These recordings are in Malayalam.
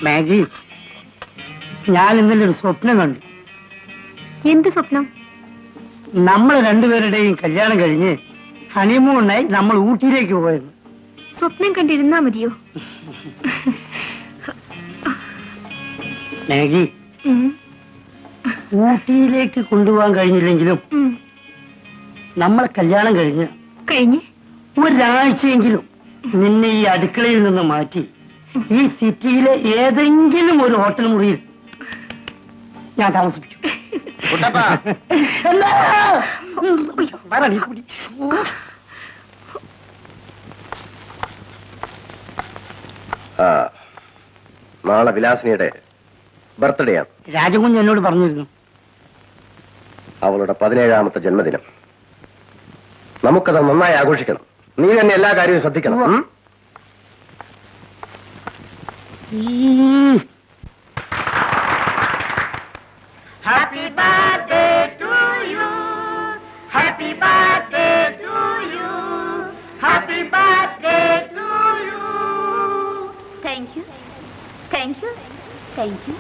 മാഗി, ഞാൻ ഇന്നലെ ഒരു സ്വപ്നം കണ്ടു. എന്ത് സ്വപ്നം? നമ്മൾ രണ്ടുപേരുടെയും കല്യാണം കഴിഞ്ഞ് ഹണിമൂണിനായി നമ്മൾ ഊട്ടിയിലേക്ക് പോയത്. സ്വപ്നം കണ്ടിരുന്നാ മതിയോ? മാഗി, ഊട്ടിയിലേക്ക് കൊണ്ടുപോകാൻ കഴിഞ്ഞില്ലെങ്കിലും നമ്മളെ കല്യാണം കഴിഞ്ഞ് ഒരാഴ്ചയെങ്കിലും നിന്നെ ഈ അടുക്കളയിൽ നിന്ന് മാറ്റി ഈ സിറ്റിയിലെ ഏതെങ്കിലും ഒരു ഹോട്ടൽ മുറിയിൽ ഞാൻ താമസിപ്പിച്ചു. നാളെ വിലാസിനിയുടെ ബർത്ത്ഡേ ആണ്. രാജകുഞ്ഞ് എന്നോട് പറഞ്ഞിരുന്നു. അവളുടെ 17ാമത്തെ ജന്മദിനം. നമുക്കത് നന്നായി ആഘോഷിക്കണം. നീ തന്നെ എല്ലാ കാര്യവും ശ്രദ്ധിക്കണം. Happy birthday to you. Happy birthday to you. Happy birthday to you. Thank you. Thank you. Thank you.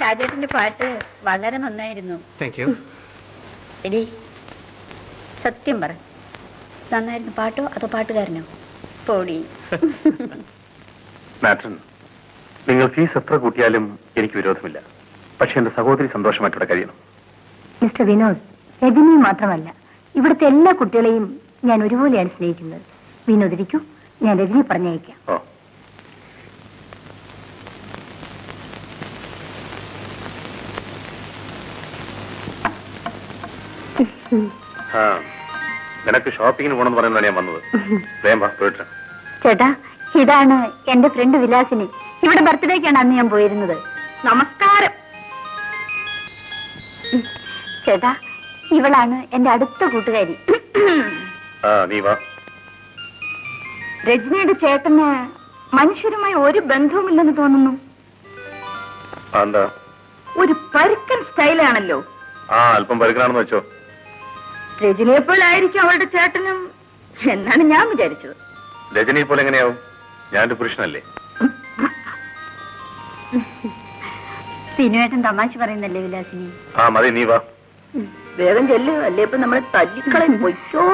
രാജേട്ടന്റെ പാട്ട് വളരെ നന്നായിരുന്നു. Thank you. എടി സത്യം പറ, നന്നായിരുന്നു പാട്ടോ അതോ പാട്ടുകാരനോ? പോടി. മാട്രൻ, നിങ്ങൾ ഫീസ് എത്ര കൂട്ടിയാലും എനിക്ക് വിരോധമില്ല. പക്ഷെ എന്റെ സഹോദരി സന്തോഷമായിട്ടൂടെ കഴിയണം. മിസ്റ്റർ വിനോദ്, രജനി മാത്രമല്ല, ഇവിടുത്തെ എല്ലാ കുട്ടികളെയും ഞാൻ ഒരുപോലെയാണ് സ്നേഹിക്കുന്നത്. വിനോദ് ഇരിക്കൂ, ഞാൻ രജനി പറഞ്ഞയക്കാം. ഓ, നിനക്ക് ഷോപ്പിങ്ങിന് പോകണമെന്ന് പറയുന്നതാണ് ഞാൻ വന്നത്. വേഗം വാ, പോയിട്ട്. ചേട്ടാ, ഇതാണ് എന്റെ ഫ്രണ്ട് വിലാസിനി. ഇവിടെ ബർത്ത്ഡേക്കാണ് അന്ന് ഞാൻ പോയിരുന്നത്. നമസ്കാരം. ചേട്ടാ, ഇവളാണ് എന്റെ അടുത്ത കൂട്ടുകാരി. നീ വാ. രജനിയുടെ ചേട്ടന് മനുഷ്യരുമായി ഒരു ബന്ധവുമില്ലെന്ന് തോന്നുന്നു. എന്താ? ഒരു പരുക്കൻ സ്റ്റൈലാണല്ലോ. അല്പം പരുക്കനാണെന്ന് വെച്ചോ. രജനിയെ പോലായിരിക്കും അവളുടെ ചേട്ടനും എന്നാണ് ഞാൻ വിചാരിച്ചത്. രജനി പോലെ എങ്ങനെയാവും? ഞാനൊരു പുരുഷനല്ലേ. സിനുവേട്ടൻ തമാശ പറയുന്നല്ലേ വിലാസിനി? മതി, നീ വാ. വേഗം ചെല്ലു, അല്ലേ ഇപ്പൊ നമ്മളെ തല്ലിക്കളയും. പൊയ്ക്കോ.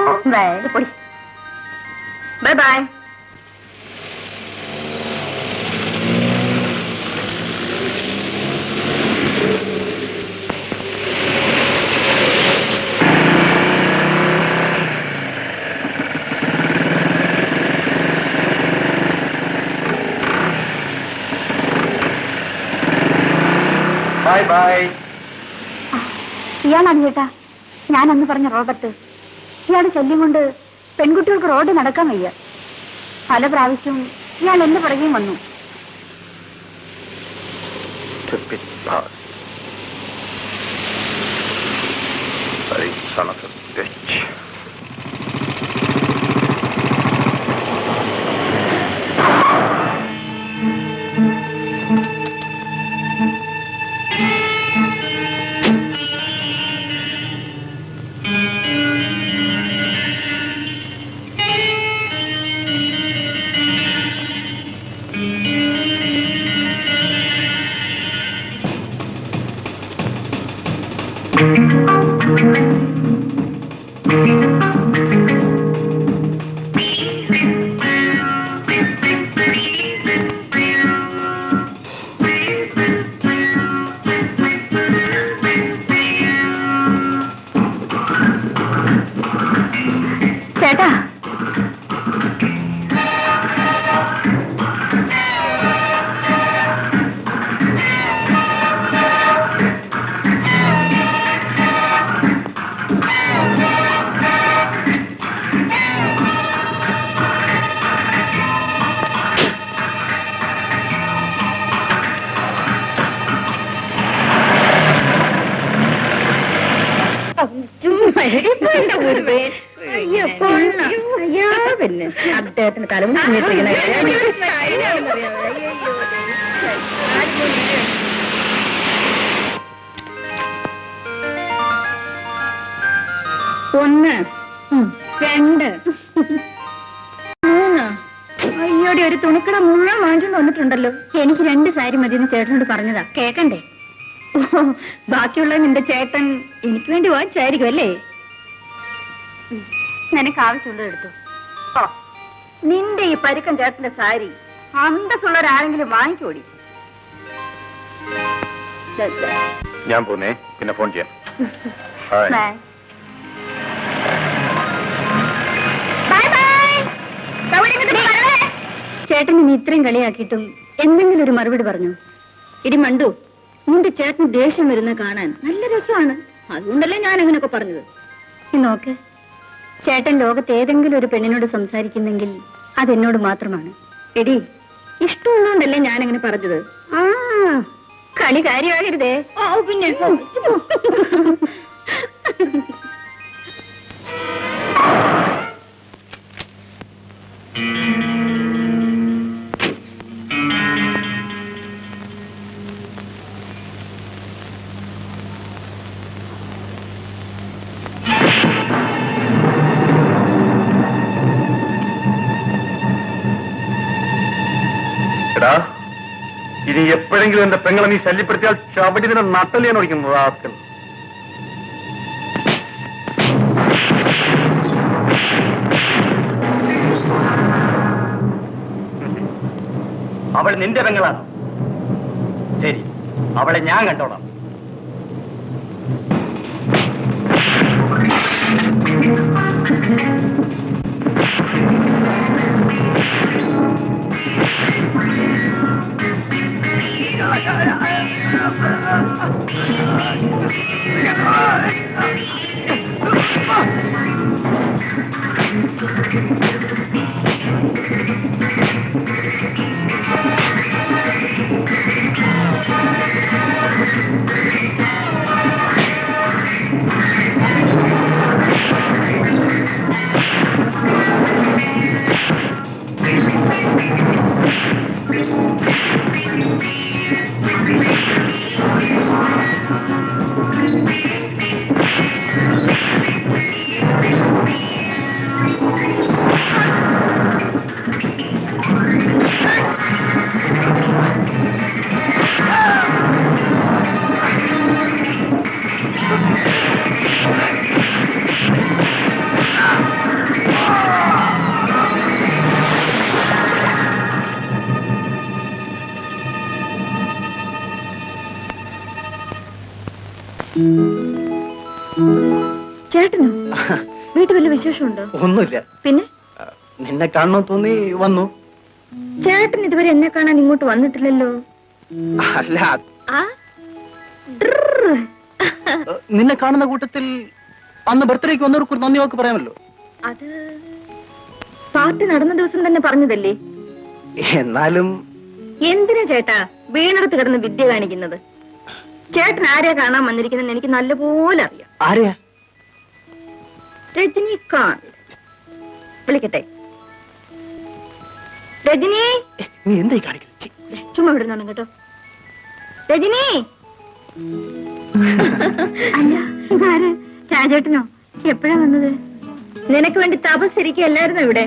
പൊടി. Bye bye. Bye bye. ഇയാളാണ് ചേട്ടാ ഞാൻ അന്ന് പറഞ്ഞ റോബർട്ട്. ഇയാളുടെ ശല്യം കൊണ്ട് പെൺകുട്ടികൾക്ക് റോഡ് നടക്കാൻ വയ്യ. പല പ്രാവശ്യവും ഇയാൾ എന്റെ പുറകെയും വന്നു. ചേട്ടാ, പിന്നെ അദ്ദേഹത്തിന് തലമുറ ഒന്ന്, രണ്ട്, മൂന്ന്. അയ്യോടെ ഒരു തുണിക്കട മുഴുവൻ വാങ്ങിച്ചോണ്ട് വന്നിട്ടുണ്ടല്ലോ. എനിക്ക് 2 സാരി മതിയെന്ന് ചേട്ടനോട് പറഞ്ഞതാ. കേക്കണ്ടേ? ബാക്കിയുള്ള നിന്റെ ചേട്ടൻ എനിക്ക് വേണ്ടി വാങ്ങിച്ചായിരിക്കും അല്ലേ? നിനക്ക് ആവശ്യമുള്ളത് എടുത്തു. ഓ, നിന്റെ ഈ പരുക്കൻ ചേട്ടന്റെ സാരി അന്തസ്സുള്ളവരാരെങ്കിലും വാങ്ങിക്കോടി. ഞാൻ പോന്നേ, പിന്നെ ഫോൺ ചെയ്യാം. ചേട്ടന് നീ ഇത്രയും കളിയാക്കിയിട്ടും എന്തെങ്കിലും ഒരു മറുപടി പറഞ്ഞു? ഇടി മണ്ടു, നിന്റെ ചേട്ടന് ദേഷ്യം വരുന്ന കാണാൻ നല്ല രസമാണ്. അതുകൊണ്ടല്ലേ ഞാൻ അങ്ങനെയൊക്കെ പറഞ്ഞത്. നീ നോക്ക്, ചേട്ടൻ ലോകത്ത് ഏതെങ്കിലും ഒരു പെണ്ണിനോട് സംസാരിക്കുന്നെങ്കിൽ അതെന്നോട് മാത്രമാണ്. എടി, ഇഷ്ടമുള്ളതുകൊണ്ടല്ലേ ഞാൻ അങ്ങനെ പറഞ്ഞത്. കളി കാര്യമാകരുതേ. പിന്നെ ഇനി എപ്പോഴെങ്കിലും എന്റെ പെങ്ങളെ നീ ശല്യപ്പെടുത്തിയാൽ ചവിടി നിന്നെ നട്ടലിയാൻ ഓടിക്കുന്നു റാസ്കൽ. അവൾ നിന്റെ പെങ്ങളാണ്. ശരി, അവളെ ഞാൻ കണ്ടോളാം. ചേട്ടനോ? വീട്ടിൽ വല്ല വിശേഷമുണ്ടോ? ഒന്നുമില്ല. പിന്നെ നിന്നെ കാണണം തോന്നി വന്നു. ചേട്ടൻ ഇതുവരെ എന്നെ കാണാൻ ഇങ്ങോട്ട് വന്നിട്ടില്ലല്ലോ. അല്ല, ആ ഡ്രർ. നിന്നെ കാണുന്ന കൂട്ടത്തിൽ അന്ന് ബർത്ത്ഡേക്ക് വന്നവർക്ക് നന്ദി വാക്ക് പറയാമല്ലോ. അത് പാർട്ടി നടന്ന ദിവസം തന്നെ പറഞ്ഞതല്ലേ. എന്നാലും എന്തിനാ ചേട്ടാ വീണടത്ത് കിടന്ന് വിദ്യ കാണിക്കുന്നത്? ചേട്ടൻ ആരെയാ കാണാൻ വന്നിരിക്കുന്നത് എനിക്ക് നല്ലപോലെ അറിയാം. ആരെയാ? രജനികാന്ത്. വിളിക്കട്ടെ? രജനി, നീ എന്തായി കാണിക്കുന്നത്? ചുമ്മാ വിടുന്നാണ് കേട്ടോ. രജനി. അല്ല, ഇതാര്? രാജേട്ടനോ? എപ്പോഴാ വന്നത്? നിനക്ക് വേണ്ടി തപസ്സിരിക്കല്ലായിരുന്നോ ഇവിടെ?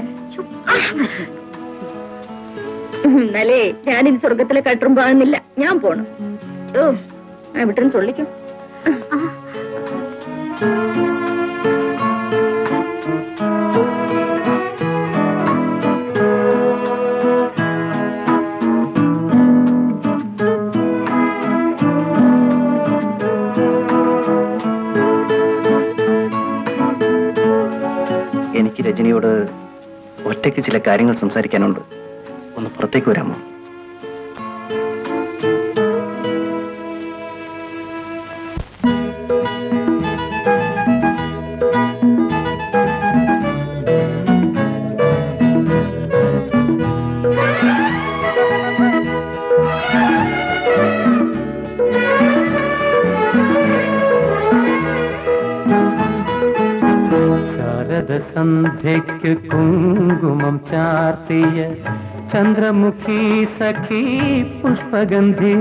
എന്നാലേ ഞാനിനി സ്വർഗത്തിലെ കട്ടും പോകുന്നില്ല. ഞാൻ പോണം. ഓ, വിട്ടും ചൊല്ലിക്കും. എനിക്ക് രജനിയോട് ഒറ്റയ്ക്ക് ചില കാര്യങ്ങൾ സംസാരിക്കാനുണ്ട്. ഒന്ന് പുറത്തേക്ക് വരാമോ? സന്ധ്യയ്ക്ക് കുങ്കുമം ചാർത്തിയ ചന്ദ്രമുഖി സഖി പുഷ്പഗന്ധി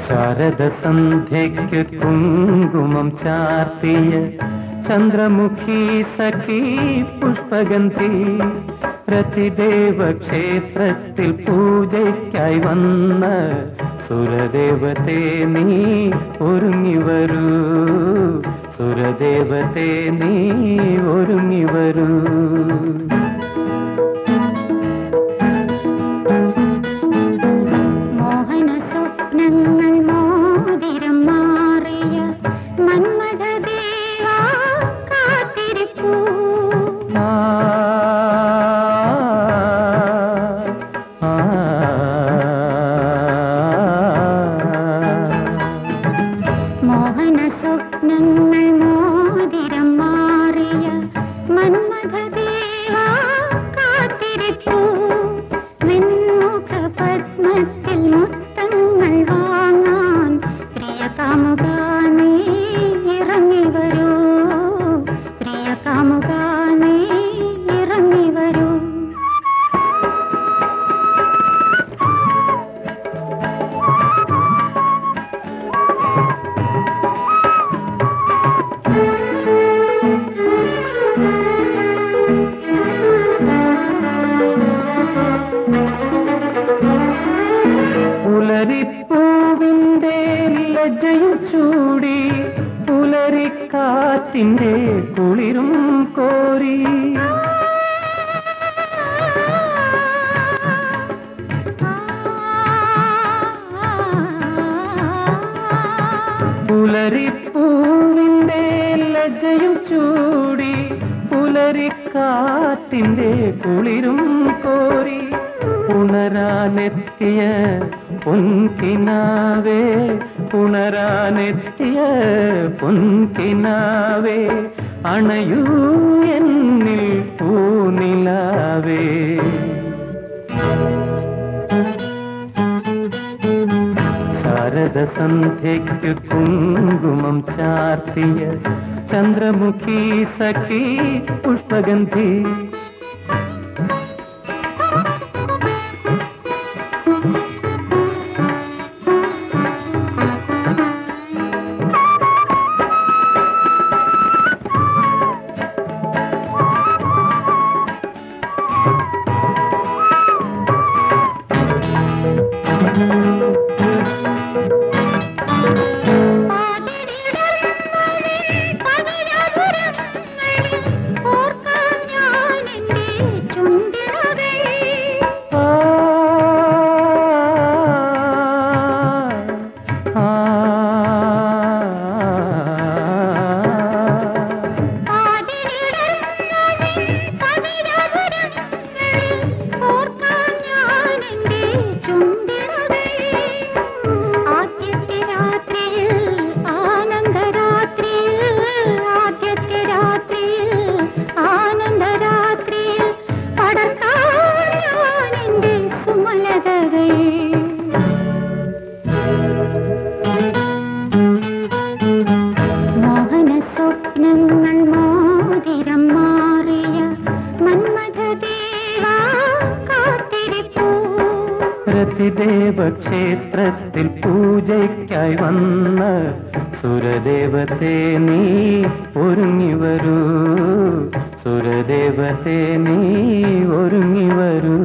ശാരദ സന്ധ്യയ്ക്ക് കുങ്കുമം ചാർത്തിയ ചന്ദ്രമുഖി സഖി പുഷ്പഗന്ധി പ്രതിദേവ ക്ഷേത്രത്തിൽ പൂജയ്ക്കായി വന്ന സുരദേവതേ നീ ഒരുങ്ങി വരൂ, സുരദേവതേ നീ ഒരുങ്ങി വരൂ. മോഹന സ്വപ്നങ്ങൾ മോതിരം മാറിയ മന്മഥദേവാ കാത്തിരിപ്പൂ. മോഹന സ്വപ്നങ്ങൾ മോതിരം മാറിയ മന്മഥദേവാ കാത്തിരിപ്പൂ. നിൻമുഖ പത്മത്തിൽ മുത്തങ്ങൾ വാങ്ങാൻ പ്രിയ കാമുകാ നീ ഇറങ്ങി വരൂ, പ്രിയ കാമുകാ നീ കാറ്റിന്റെ കുളിരും കോരി പുലരിപ്പൂവിന്റെ ലജ്ജയും ചൂടി പുലരിക്കാറ്റിന്റെ കുളിരും കോരി ഉണരാനെത്തിയ പൊൻകിനാവേ ഉണരാനെത്തിയ പൊൻകിനാവേ അണയൂ എന്നിൽ പൂനിലാവേ ശാരദസന്ധ്യയ്ക്ക് കുങ്കുമം ചാർത്തിയ ചന്ദ്രമുഖി സഖി പുഷ്പഗന്ധി ക്ഷേത്രത്തിൽ പൂജയ്ക്കായി വന്ന സുരദേവത്തെ നീ ഒരുങ്ങി വരൂ സുരദേവത്തെ നീ ഒരുങ്ങി വരൂ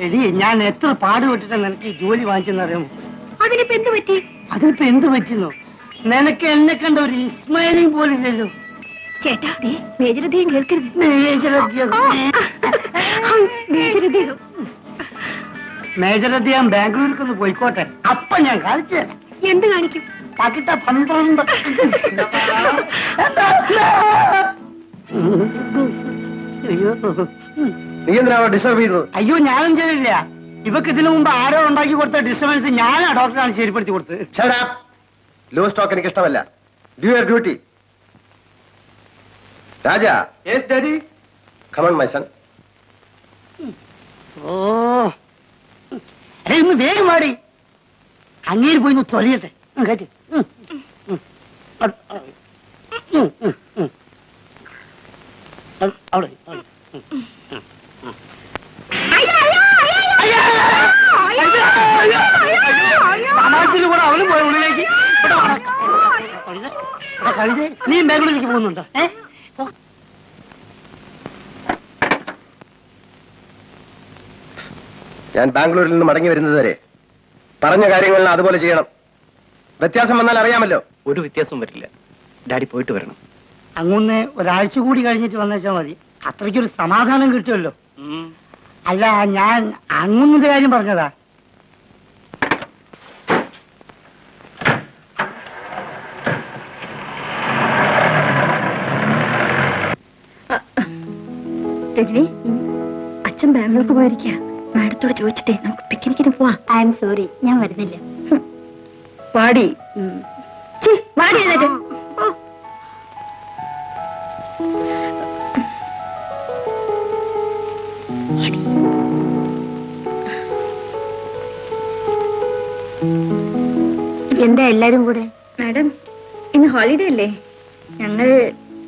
എടി ഞാൻ എത്ര പാടുപെട്ടിട്ട് നിനക്ക് ഈ ജോലി വാങ്ങിച്ചെന്നറിയാമോ? അതിനിപ്പോ എന്ത് പറ്റി? അതിനിപ്പോ എന്ത് പറ്റുന്നു? നിനക്ക് എന്നെ കണ്ട ഒരു ഇസ്മായിലും പോലില്ലല്ലോ. ചേട്ടാ മേജരധികം കേൾക്കരുത്. മേജരധികം ബാംഗ്ലൂരിക്കൊന്ന് പോയിക്കോട്ടെ, അപ്പൊ ഞാൻ കാണിച്ചു തരാം. എന്ത് കാണിക്കും? പകിട്ട 12. നീ എന്തിനാ ഡിസ്റ്റർബ് ചെയ്തത്? അയ്യോ ഞാനും ചെയ്തില്ല. ഇവക്ക് ഇതിനു മുമ്പ് ആരോ ഉണ്ടാക്കി കൊടുത്ത ഡിസ്റ്റർബൻസ് ഞാനാ ഡോക്ടറാണ് ശരിപ്പെടുത്തി കൊടുത്തത്. ലോ സ്റ്റോക്ക് എനിക്ക് ഇഷ്ടമല്ല. Do your duty. Raja. Yes daddy. Come on my son. ഓ അരെ ഒന്ന് വേഗം പാടി. അങ്ങേര് പോയി ഒന്ന് തൊലയട്ടെ. കേട്ടി അവിടെ സമാജത്തിൽ കൂടെ അവനും പോയ ഉള്ളിലേക്ക്. കഴിഞ്ഞ് നീ ബാംഗ്ലൂരിലേക്ക് പോകുന്നുണ്ടോ? ഞാൻ ബാംഗ്ലൂരിൽ നിന്ന് മടങ്ങി വരുന്നത് വരെ പറഞ്ഞ കാര്യങ്ങളിൽ അതുപോലെ ചെയ്യണം. വ്യത്യാസം വന്നാൽ അറിയാമല്ലോ. ഒരു വ്യത്യാസവും വരില്ല. ഡാഡി പോയിട്ട് വരണം. അങ്ങൊന്ന് ഒരാഴ്ച കൂടി കഴിഞ്ഞിട്ട് വന്നേച്ചാ മതി. അത്രയ്ക്കൊരു സമാധാനം കിട്ടുമല്ലോ. അല്ല ഞാൻ അങ്ങൊന്നിന്റെ കാര്യം പറഞ്ഞതാ. രജനി, അച്ഛൻ ബാംഗ്ലൂർക്ക് പോയിരിക്കുക. മാഡത്തോട് ചോദിച്ചിട്ടേ നമുക്ക് പിക്നിക്കിന് പോവാം. ഐ എം സോറി, ഞാൻ വരുന്നില്ല. വാടി വാടി. എന്താ എല്ലാരും കൂടെ? മാഡം ഇന്ന് ഹോളിഡേ അല്ലേ, ഞങ്ങൾ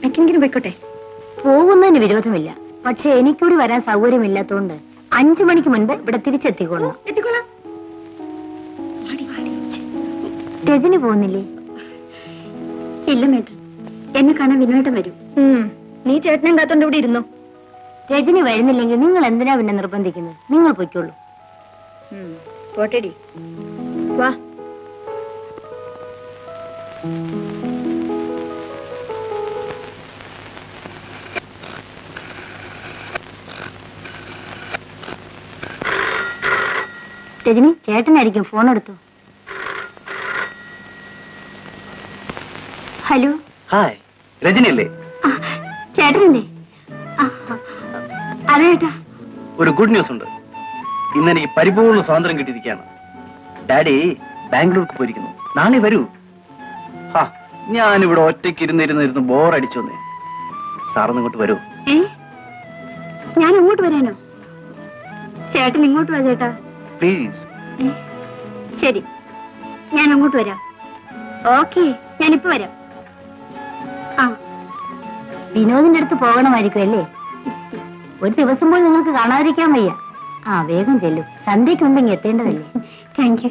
പിക്നിക്കിന് പോയിക്കോട്ടെ. പോകുന്നതിന് വിരോധമില്ല, പക്ഷെ എനിക്കൂടി വരാൻ സൗകര്യമില്ലാത്തോണ്ട് 5 മണിക്ക് മുൻപ് ഇവിടെ തിരിച്ചെത്തിക്കൊള്ളു. എത്തിക്കോളാം. രജനി പോകുന്നില്ലേ? ഇല്ല മേട്ടൻ, എന്നെ കാണാൻ വിനോദം വരും. നീ ചേട്ടനെ കാത്തോണ്ട് ഇവിടെ ഇരുന്നു. രജനി വരുന്നില്ലെങ്കിൽ നിങ്ങൾ എന്തിനാ പിന്നെ നിർബന്ധിക്കുന്നത്? നിങ്ങൾ പൊയ്ക്കോളൂ. പോട്ടെടി, വാ. രജനി, ചേട്ടനായിരിക്കും, ഫോൺ എടുത്തു. ഹലോ. ഹായ്, രജനി അല്ലേ? ചേട്ടനല്ലേ? അതെ ചേട്ടാ. ഒരു ഗുഡ് ന്യൂസ് ഉണ്ട്. ഇന്ന് എനിക്ക് പരിപൂർണ്ണ സ്വാതന്ത്ര്യം കിട്ടിയിരിക്കുകയാണ്. ഡാഡി ബാംഗ്ലൂർക്ക് പോയിരിക്കുന്നു. നാളെ വരൂ. ഞാനിവിടെ ഒറ്റയ്ക്ക് ഇരുന്നിരുന്നിരുന്ന് ബോറടിച്ചു വന്നേ. സാറൊന്ന് ഇങ്ങോട്ട് വരൂ. ഞാൻ അങ്ങോട്ട് വരാനോ? ചേട്ടൻ ഇങ്ങോട്ട് വാ ചേട്ടാ, പ്ലീസ്. ശരി, ഞാൻ അങ്ങോട്ട് വരാം. ഓക്കെ, ഞാനിപ്പോ വരാം. വിനോദിന്റെ അടുത്ത് പോകണമായിരിക്കും അല്ലേ? ഒരു ദിവസം പോയി നിങ്ങൾക്ക് കാണാതിരിക്കാൻ വയ്യ. വേഗം ചെല്ലു, സന്ധ്യയ്ക്ക് മുമ്പ് ഇങ്ങ് എത്തേണ്ടതല്ലേ? Thank you.